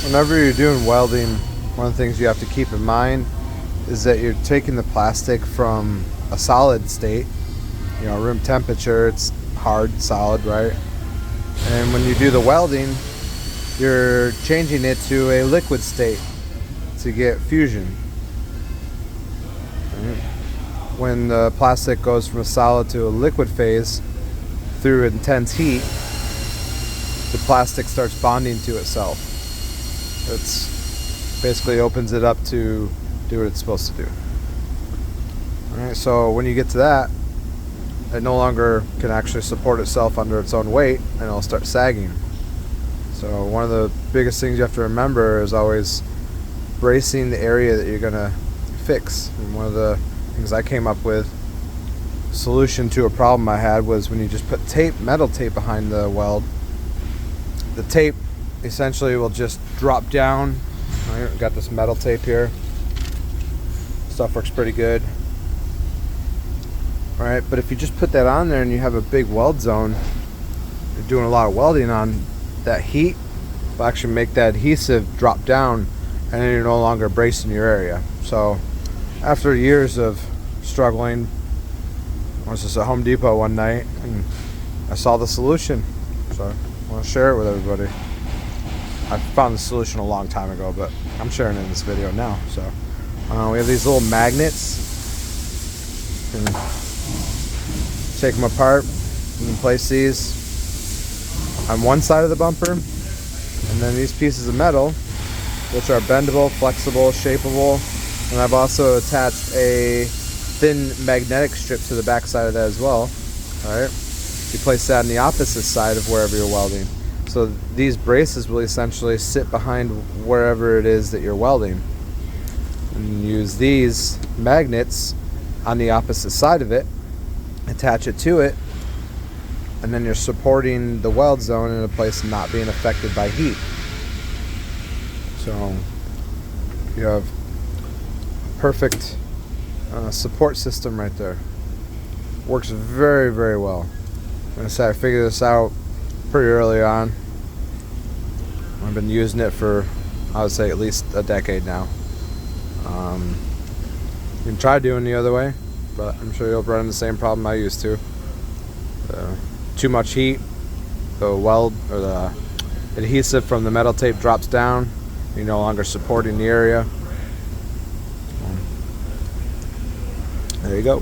Whenever you're doing welding, one of the things you have to keep in mind is that you're taking the plastic from a solid state, room temperature, it's hard, solid, right? And when you do the welding, you're changing it to a liquid state to get fusion. Right? When the plastic goes from a solid to a liquid phase through intense heat, the plastic starts bonding to itself. It's basically opens it up to do what it's supposed to do. Alright, so when you get to that, it no longer can actually support itself under its own weight, and it'll start sagging. So one of the biggest things you have to remember is always bracing the area that you're going to fix. And one of the things I came up with, solution to a problem I had, was when you just put metal tape behind the weld, the tape essentially will just drop down. Right, got this metal tape here. Stuff works pretty good. Alright, but if you just put that on there and you have a big weld zone, you're doing a lot of welding on, that heat will actually make that adhesive drop down, and then you're no longer bracing your area. So after years of struggling, I was just at Home Depot one night and I saw the solution, so I want to share it with everybody. I found the solution a long time ago, but I'm sharing it in this video now. So we have these little magnets. You can take them apart. You can place these on one side of the bumper, and then these pieces of metal, which are bendable, flexible, shapeable, and I've also attached a thin magnetic strip to the back side of that as well. Alright, you place that on the opposite side of wherever you're welding. So these braces will essentially sit behind wherever it is that you're welding, and use these magnets on the opposite side of it, attach it to it, and then you're supporting the weld zone in a place not being affected by heat. So you have perfect support system right there. Works very, very well. I'm gonna say I figured this out pretty early on. I've been using it for, I would say, at least a decade now. You can try doing the other way, but I'm sure you'll run into the same problem I used to. Too much heat, the weld or the adhesive from the metal tape drops down, you're no longer supporting the area. There you go.